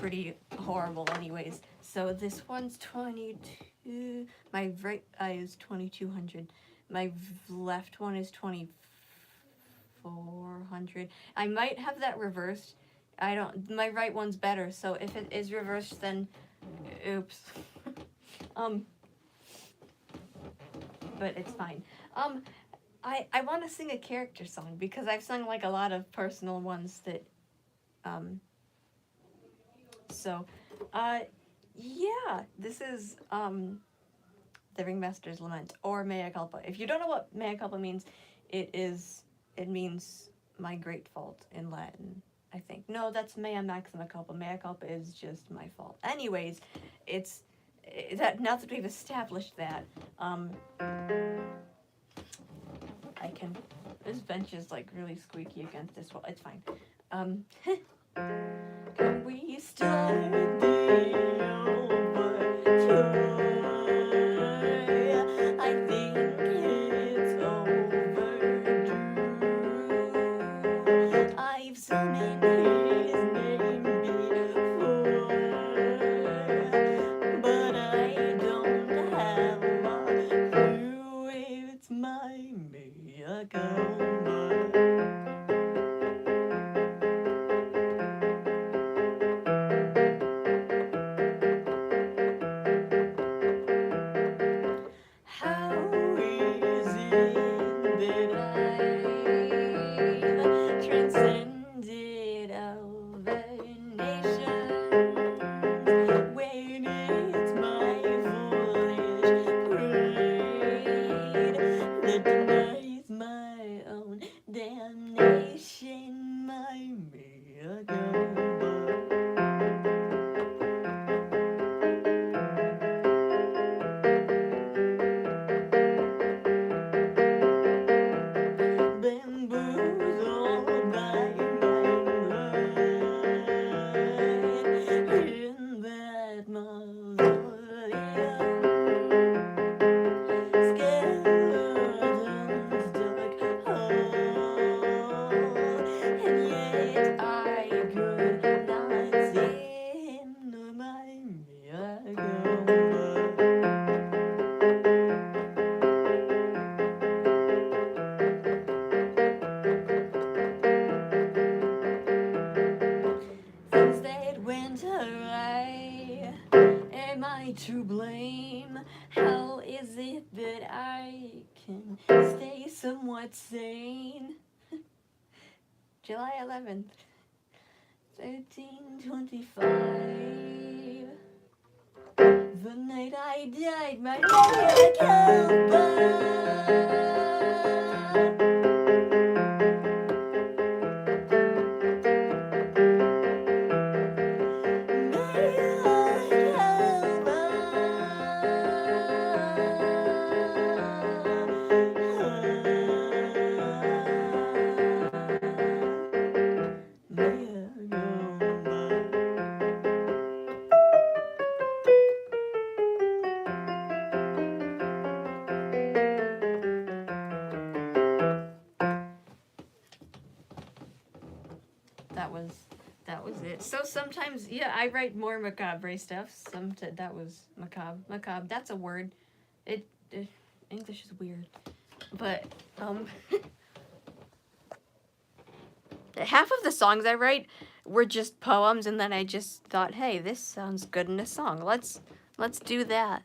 pretty horrible anyways. So, this one's 22. My right eye is 2200. My left one is 2400. I might have that reversed. I don't, my right one's better, so if it is reversed, then oops. But it's fine. I want to sing a character song because I've sung like a lot of personal ones that, so, yeah, this is, The Ringmaster's Lament, or Mea Culpa. If you don't know what Mea Culpa means, it means my great fault in Latin, I think. No, that's Mea Maxima Culpa. Mea Culpa is just my fault. Anyways, it's, that now that we've established that, I can, this bench is like really squeaky against this wall. It's fine. Can we start the overture? I think it's overdue. I've summoned his name before, but I don't have a clue if it's my mea culpa. I to blame? How is it that I can stay somewhat sane? July 11th, 1325. The night I died, my mea culpa. That was it. So sometimes, yeah, I write more macabre stuff. That was macabre. Macabre. That's a word. It English is weird, but half of the songs I write were just poems, and then I just thought, hey, this sounds good in a song. Let's do that.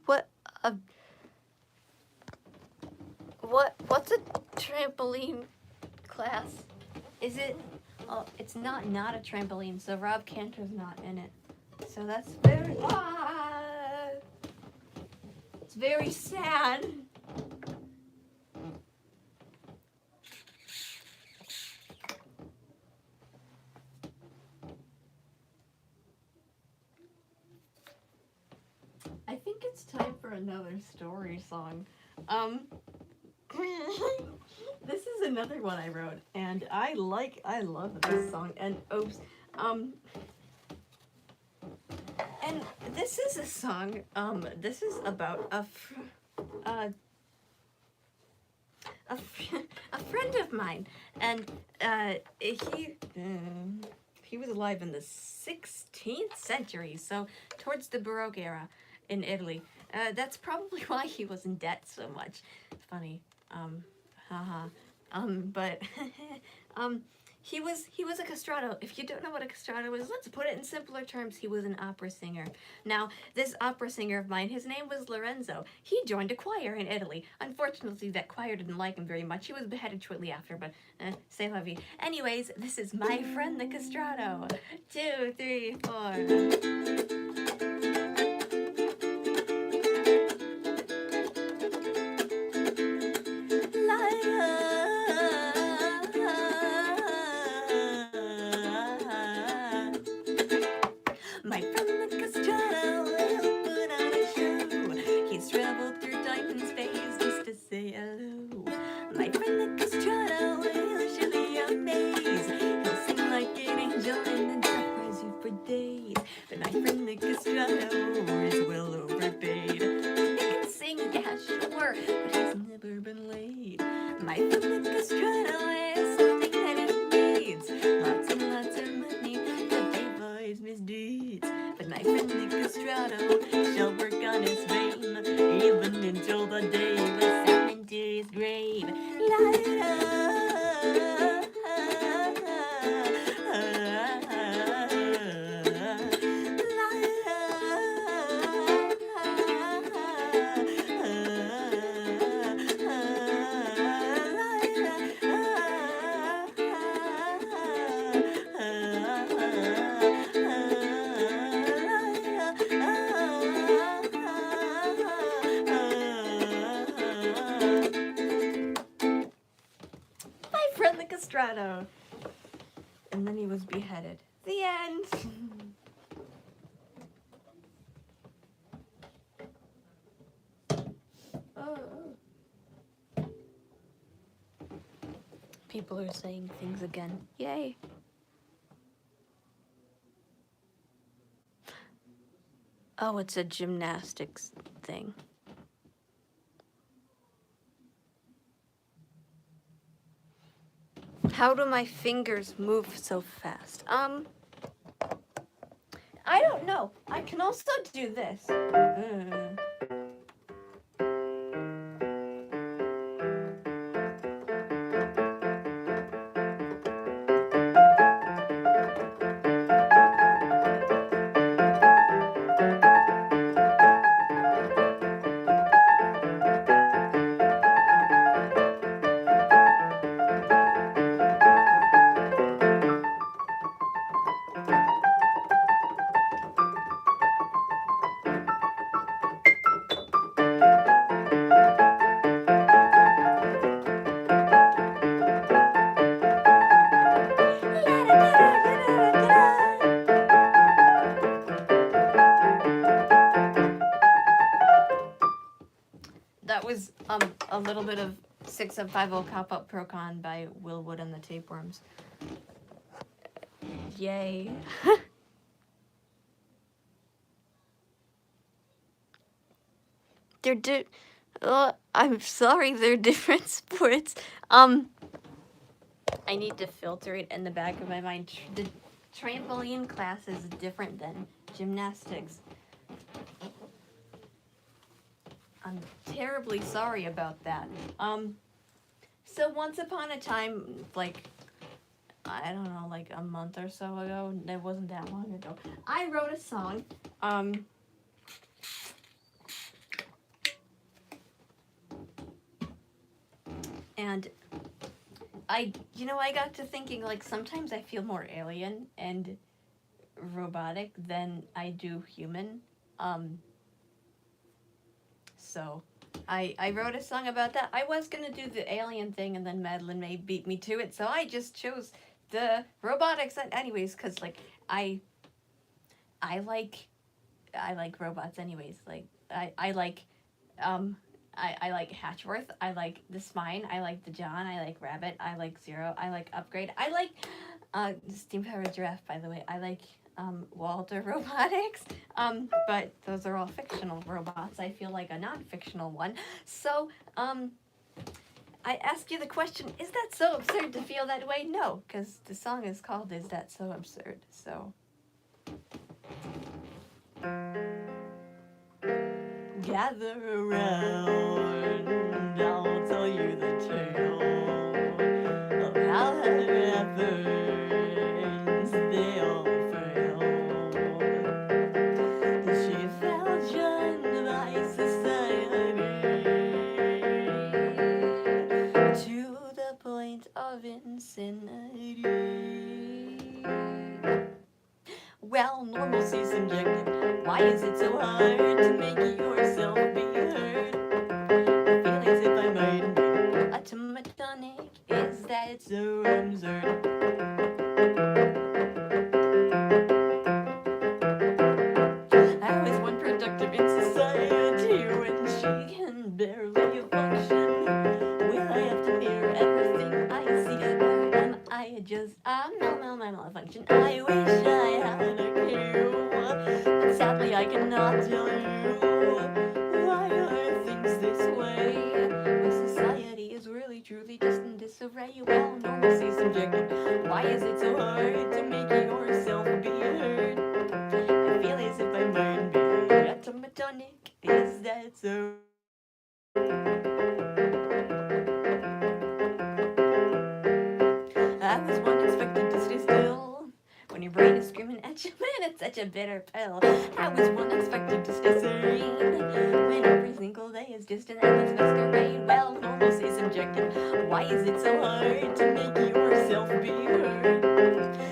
What a what's a trampoline class? Is it? Oh, it's not a trampoline. So Rob Cantor's not in it. So that's very it's very sad. I think it's time for another story song. This is another one I wrote, and I love this song. And and this is a song. This is about a friend of mine, and he was alive in the 16th century, so towards the Baroque era in Italy. That's probably why he was in debt so much. Funny. But he was a castrato. If you don't know what a castrato is, let's put it in simpler terms. He was an opera singer. Now, this opera singer of mine, his name was Lorenzo. He joined a choir in Italy. Unfortunately, that choir didn't like him very much. He was beheaded shortly after, but c'est la vie. Anyways, this is My Friend the Castrato. 2, 3, 4. My friend the castrato will put on a show. He's traveled through time and space just to say hello. My friend the castrato will surely amaze. He'll sing like an angel and then surprise you for days. But my friend the castrato is well overpaid. He can sing, yeah, sure, but he's never been laid. My friend the castrato is something that he needs. Lots and lots of money to pay for his misdeeds. But my friend the castrato shall work on his fame, even until the day he was sent into his grave. La Castrato. And then he was beheaded. The end. People are saying things again. Yay. Oh, it's a gymnastics thing. How do my fingers move so fast? I don't know. I can also do this. That was a little bit of 6750 Cop Up Pro Con by Will Wood and the Tapeworms. Yay. They're I'm sorry, they're different sports. I need to filter it in the back of my mind. The trampoline class is different than gymnastics. I'm terribly sorry about that. So once upon a time, like, I don't know, like a month or so ago, it wasn't that long ago, I wrote a song, and I got to thinking, like, sometimes I feel more alien and robotic than I do human. So I wrote a song about that. I was gonna do the alien thing, and then Madeline May beat me to it, so I just chose the robotics. Anyways, cause like I like robots. Anyways, like I like I like Hatchworth. I like the Spine. I like the John. I like Rabbit. I like Zero. I like Upgrade. I like Steam Powered Giraffe. By the way, I like Walter Robotics, but those are all fictional robots. I feel like a non-fictional one. So, I ask you the question, is that so absurd to feel that way? No, because the song is called Is That So Absurd? So, gather around, I'll tell you the tale of how her efforts, they all failed. She fell shunned by society to the point of insanity. Well, normalcy's subjective. Why is it so hard to make yourself be heard? I feel as if I might be automatonic. Is that so absurd? I was one productive in society when she can barely function. Will I have to mirror everything I see, or am I just a malfunction? I wish I had a clue, but sadly I cannot tell you. Why are things this way? When society is really truly just in disarray. Well, normalcy's subjective. Why is it so hard to make yourself be heard? I feel as if I might be automatonic. Is that so? I was once expected to stay still when your brain is screaming at you, man, it's such a bitter pill. I was once expected to stay serene when every single day is just an endless masquerade. Well, normalcy's subjective. Why is it so hard to make yourself be heard?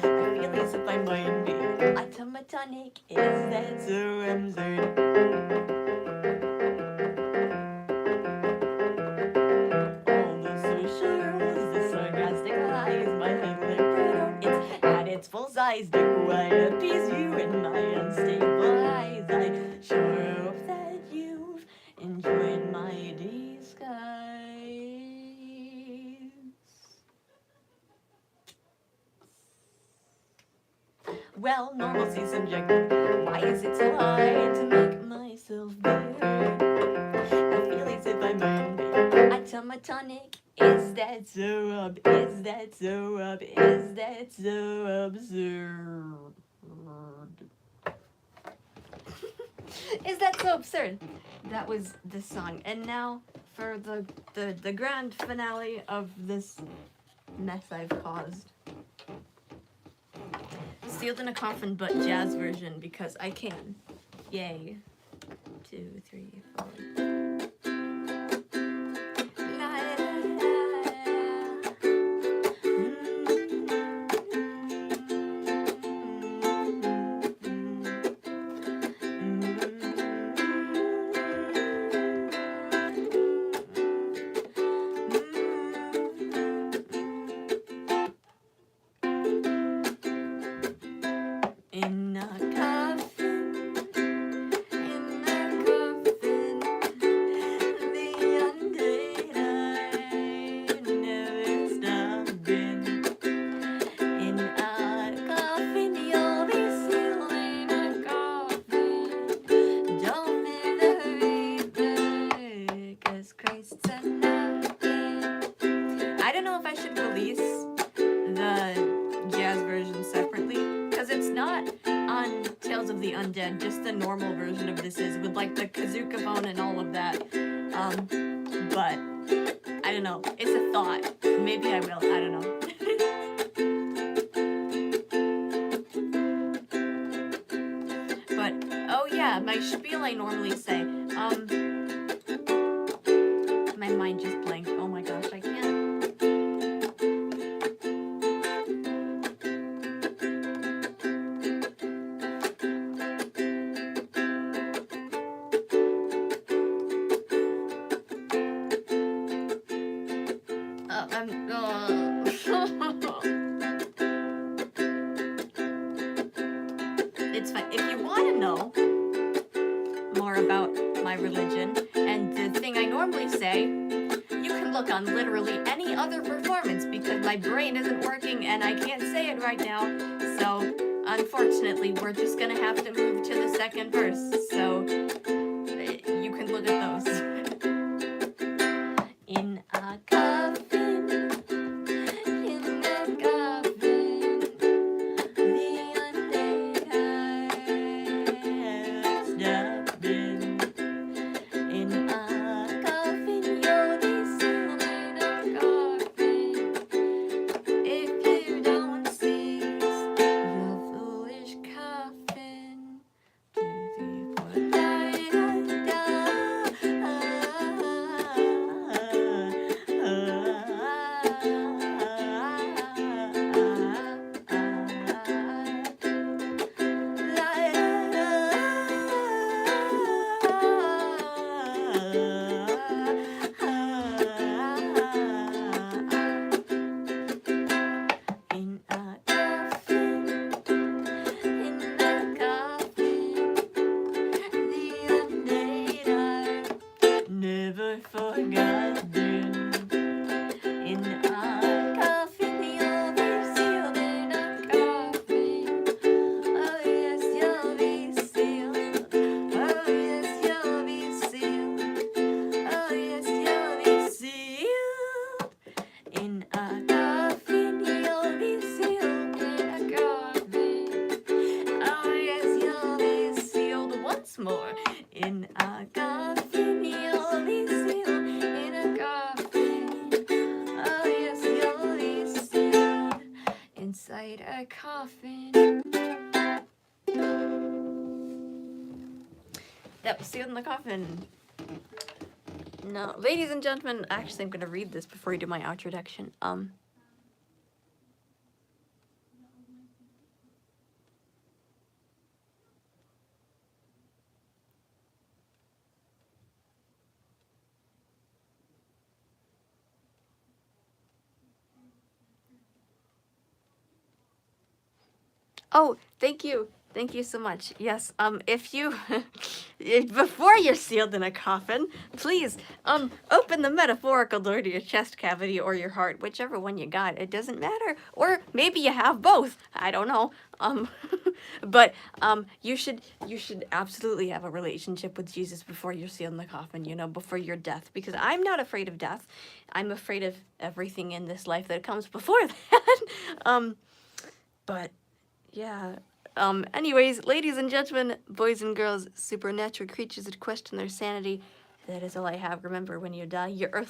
I feel as if I might be automatonic. Is that so absurd? All the social rules, the sarcastic lies, my headline brutal, it's at its full size. Do I appease you in my unstable eyes? I sure hope that you've enjoyed my disguise. Well, normalcy's subjective. Why is it so hard to make myself be heard? I feel as if I might be automatonic. Is that so is that so is that so absurd? Is that so absurd? That was the song. And now for the grand finale of this mess I've caused. Sealed in a Coffin, but jazz version, because I can. Yay. 2, 3, 4. In a coffin, in a coffin, the undead I never stopping. In a coffin, you'll be sealed in a coffin. Don't matter either, 'cause Christ's a knocking. I don't know if I should release the jazz version separately, because it's not on Tales of the Undead, just the normal version of this is with like the kazookaphone and all of that. But I don't know, it's a thought. Maybe I will, I don't know. But oh yeah, my spiel I normally say. My mind just blanked. Oh my gosh, I can't. It's fine. If you want to know more about my religion and the thing I normally say, you can look on literally any other performance, because my brain isn't working and I can't say it right now. So unfortunately, we're just gonna have to move to the second verse. So you can look at those. In a coffin, in a coffin, the undead has stepped in. In a coffin, you'll be sealed in a coffin. If you don't seize your foolish coffin. 2, 3, 4. Da, da, in a coffin, in a coffin, the undead are never forgotten. In a coffin, you'll be sealed in a coffin. Oh yes, you'll be sealed. Oh yes, you'll be sealed. Oh yes, you'll be sealed. In a coffin, you'll be sealed in a coffin. Oh yes, you'll be sealed once more. In a coffin, you'll be sealed in a coffin. Oh yes, you'll be sealed inside a coffin. That was Sealed in the Coffin. No, ladies and gentlemen, actually I'm gonna read this before you do my introduction. Oh, thank you. Thank you so much. Yes, if you, before you're sealed in a coffin, please, open the metaphorical door to your chest cavity or your heart, whichever one you got. It doesn't matter. Or maybe you have both. I don't know. But, you should absolutely have a relationship with Jesus before you're sealed in the coffin, you know, before your death. Because I'm not afraid of death. I'm afraid of everything in this life that comes before that. But, yeah. Anyways, ladies and gentlemen, boys and girls, supernatural creatures that question their sanity. That is all I have. Remember, when you die, your earth